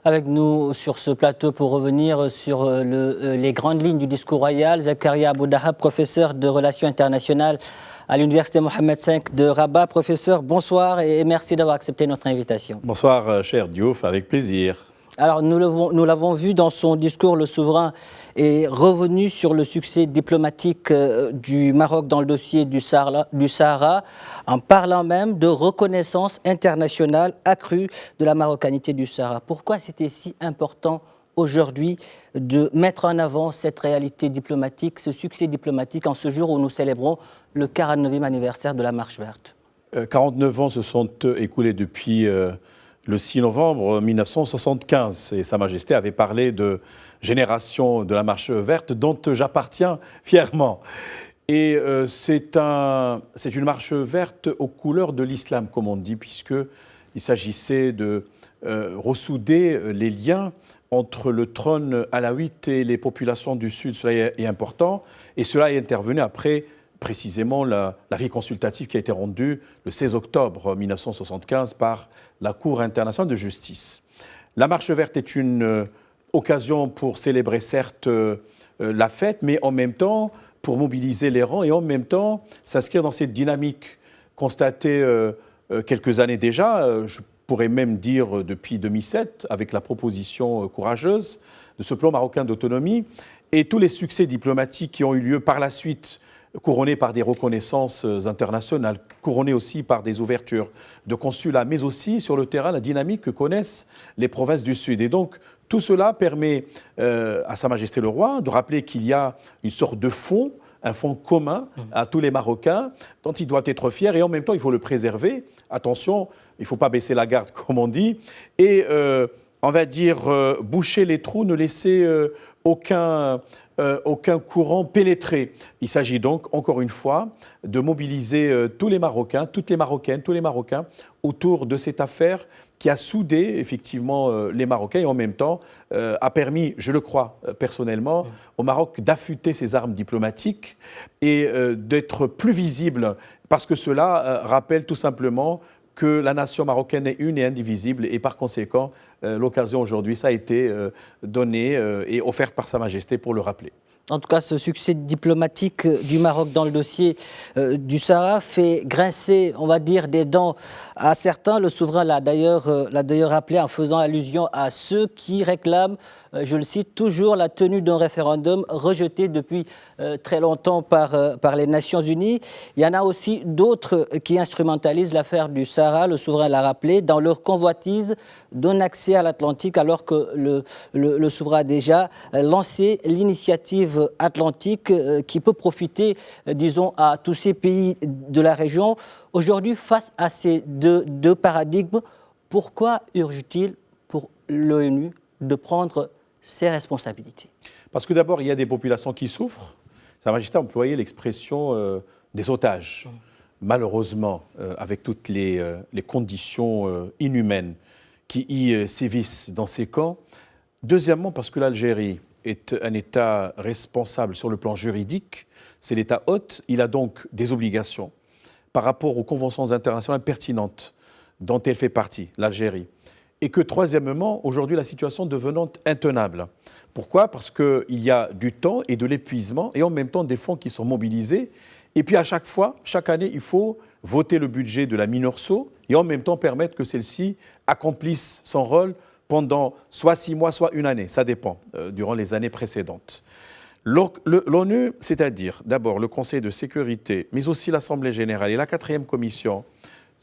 Avec nous sur ce plateau pour revenir sur les grandes lignes du discours royal, Zakaria Aboudahab, professeur de relations internationales à l'Université Mohammed V de Rabat. Professeur, bonsoir et merci d'avoir accepté notre invitation. Bonsoir, cher Diouf, avec plaisir. Alors, nous l'avons vu dans son discours, le souverain est revenu sur le succès diplomatique du Maroc dans le dossier du Sahara, en parlant même de reconnaissance internationale accrue de la marocanité du Sahara. Pourquoi c'était si important aujourd'hui de mettre en avant cette réalité diplomatique, ce succès diplomatique en ce jour où nous célébrons le 49e anniversaire de la Marche verte? 49 ans se sont écoulés depuis le 6 novembre 1975 et Sa Majesté avait parlé de génération de la Marche verte dont j'appartiens fièrement. Et c'est une marche verte aux couleurs de l'islam, comme on dit, puisqu'il s'agissait de ressouder les liens entre le trône alawite et les populations du Sud. Cela est important et cela est intervenu après précisément l'avis consultatif qui a été rendu le 16 octobre 1975 par la Cour internationale de justice. La Marche verte est une occasion pour célébrer certes la fête, mais en même temps pour mobiliser les rangs et en même temps s'inscrire dans cette dynamique constatée quelques années déjà, je pourrais même dire depuis 2007, avec la proposition courageuse de ce plan marocain d'autonomie et tous les succès diplomatiques qui ont eu lieu par la suite, couronnés par des reconnaissances internationales, couronnés aussi par des ouvertures de consulats, mais aussi sur le terrain la dynamique que connaissent les provinces du Sud. Et donc tout cela permet à Sa Majesté le Roi de rappeler qu'il y a une sorte de fonds, un fonds commun à tous les Marocains dont ils doivent être fiers et en même temps il faut le préserver. Attention, il ne faut pas baisser la garde comme on dit et on va dire boucher les trous, ne laisser aucun courant pénétrer. Il s'agit donc, encore une fois, de mobiliser tous les Marocains, toutes les Marocaines, tous les Marocains autour de cette affaire qui a soudé effectivement les Marocains et en même temps a permis, je le crois personnellement, au Maroc d'affûter ses armes diplomatiques et d'être plus visible parce que cela rappelle tout simplement que la nation marocaine est une et indivisible et par conséquent, l'occasion aujourd'hui, ça a été donnée et offerte par Sa Majesté pour le rappeler. En tout cas, ce succès diplomatique du Maroc dans le dossier du Sahara fait grincer, on va dire, des dents à certains. Le souverain l'a d'ailleurs rappelé en faisant allusion à ceux qui réclament, je le cite, toujours la tenue d'un référendum rejeté depuis très longtemps par les Nations Unies. Il y en a aussi d'autres qui instrumentalisent l'affaire du Sahara, le souverain l'a rappelé, dans leur convoitise d'un accès à l'Atlantique, alors que le souverain a déjà lancé l'initiative atlantique qui peut profiter, disons, à tous ces pays de la région. Aujourd'hui, face à ces deux paradigmes, pourquoi urge-t-il pour l'ONU de prendre ses responsabilités? Parce que d'abord, il y a des populations qui souffrent. Sa Majesté a employé l'expression des otages. Malheureusement, avec toutes les conditions inhumaines qui y sévissent dans ces camps. Deuxièmement, parce que l'Algérie est un État responsable sur le plan juridique, c'est l'État hôte, il a donc des obligations par rapport aux conventions internationales pertinentes dont elle fait partie, l'Algérie. Et que troisièmement, aujourd'hui, la situation devenant intenable. Pourquoi? Parce qu'il y a du temps et de l'épuisement et en même temps des fonds qui sont mobilisés. Et puis à chaque fois, chaque année, il faut voter le budget de la MINURSO et en même temps permettre que celle-ci accomplisse son rôle pendant soit 6 mois, soit une année, ça dépend, durant les années précédentes. L'ONU, c'est-à-dire d'abord le Conseil de sécurité, mais aussi l'Assemblée générale et la 4e commission,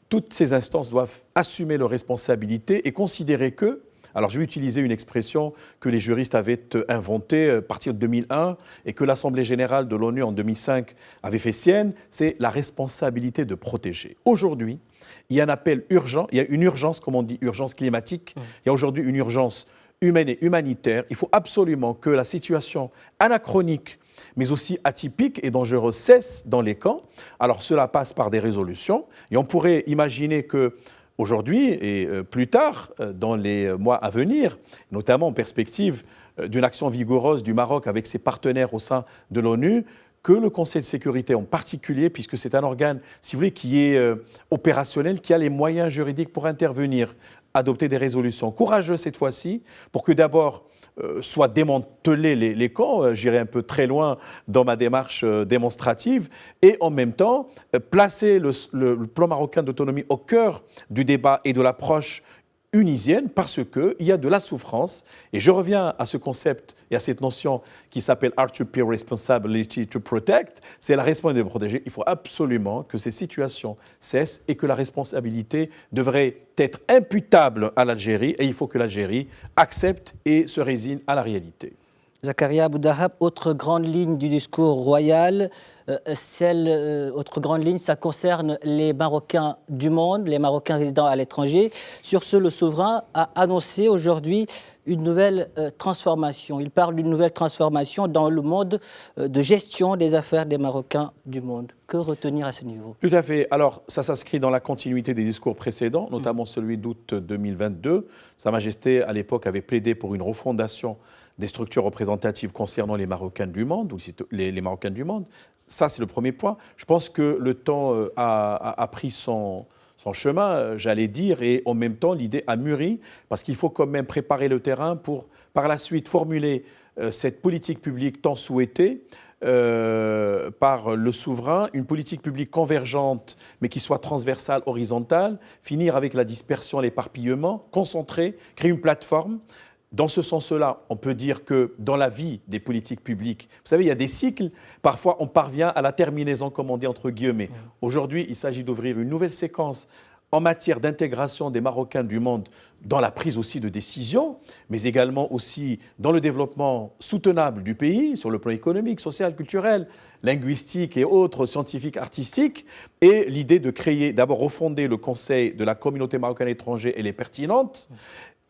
toutes ces instances doivent assumer leurs responsabilités et considérer que, alors je vais utiliser une expression que les juristes avaient inventée à partir de 2001 et que l'Assemblée générale de l'ONU en 2005 avait fait sienne, c'est la responsabilité de protéger. Aujourd'hui, il y a un appel urgent, il y a une urgence, comme on dit, urgence climatique, il y a aujourd'hui une urgence humaine et humanitaire. Il faut absolument que la situation anachronique, mais aussi atypique et dangereuse cesse dans les camps. Alors cela passe par des résolutions et on pourrait imaginer que aujourd'hui et plus tard, dans les mois à venir, notamment en perspective d'une action vigoureuse du Maroc avec ses partenaires au sein de l'ONU, que le Conseil de sécurité en particulier, puisque c'est un organe, si vous voulez, qui est opérationnel, qui a les moyens juridiques pour intervenir, adopter des résolutions courageuses cette fois-ci pour que d'abord soit démanteler les camps, j'irai un peu très loin dans ma démarche démonstrative, et en même temps placer le plan marocain d'autonomie au cœur du débat et de l'approche unisienne parce qu'il y a de la souffrance. Et je reviens à ce concept et à cette notion qui s'appelle R2P, Responsibility to Protect, c'est la responsabilité de protéger. Il faut absolument que ces situations cessent et que la responsabilité devrait être imputable à l'Algérie et il faut que l'Algérie accepte et se résigne à la réalité. Zakaria Boudahab, autre grande ligne du discours royal, autre grande ligne, ça concerne les Marocains du monde, les Marocains résidant à l'étranger. Sur ce, le souverain a annoncé aujourd'hui une nouvelle transformation. Il parle d'une nouvelle transformation dans le mode de gestion des affaires des Marocains du monde. Que retenir à ce niveau? Tout à fait. Alors, ça s'inscrit dans la continuité des discours précédents, notamment celui d'août 2022. Sa Majesté, à l'époque, avait plaidé pour une refondation des structures représentatives concernant les Marocains du monde, ou les Marocains du monde. Ça, c'est le premier point. Je pense que le temps a pris son chemin, j'allais dire, et en même temps, l'idée a mûri, parce qu'il faut quand même préparer le terrain pour, par la suite, formuler cette politique publique tant souhaitée par le souverain, une politique publique convergente, mais qui soit transversale, horizontale, finir avec la dispersion, l'éparpillement, concentrer, créer une plateforme. Dans ce sens-là, on peut dire que dans la vie des politiques publiques, vous savez, il y a des cycles, parfois on parvient à la terminaison, comme on dit entre guillemets. Aujourd'hui, il s'agit d'ouvrir une nouvelle séquence en matière d'intégration des Marocains du monde dans la prise aussi de décisions, mais également aussi dans le développement soutenable du pays, sur le plan économique, social, culturel, linguistique et autres, scientifiques, artistiques, et l'idée de créer, d'abord refonder le Conseil de la communauté marocaine étrangère, elle est pertinente,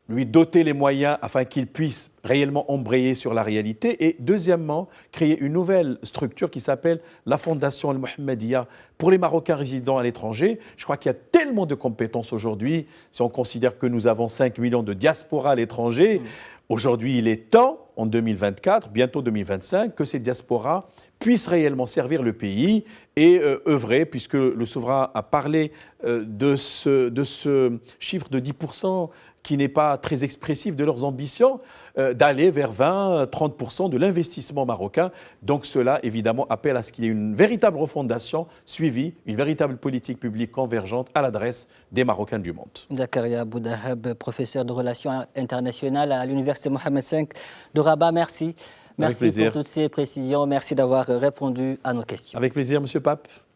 lui doter les moyens afin qu'il puisse réellement embrayer sur la réalité et deuxièmement, créer une nouvelle structure qui s'appelle la Fondation Al-Mohammedia pour les Marocains résidant à l'étranger. Je crois qu'il y a tellement de compétences aujourd'hui, si on considère que nous avons 5 millions de diaspora à l'étranger, aujourd'hui il est temps, en 2024, bientôt 2025, que ces diasporas puissent réellement servir le pays et œuvrer, puisque le souverain a parlé de ce chiffre de 10% qui n'est pas très expressif de leurs ambitions, d'aller vers 20-30% de l'investissement marocain. Donc cela, évidemment, appelle à ce qu'il y ait une véritable refondation suivie, une véritable politique publique convergente à l'adresse des Marocains du monde. Zakaria Boudahab, professeur de relations internationales à l'Université Mohammed V de Rabat, merci. Merci pour toutes ces précisions. Merci d'avoir répondu à nos questions. Avec plaisir, Monsieur Pape.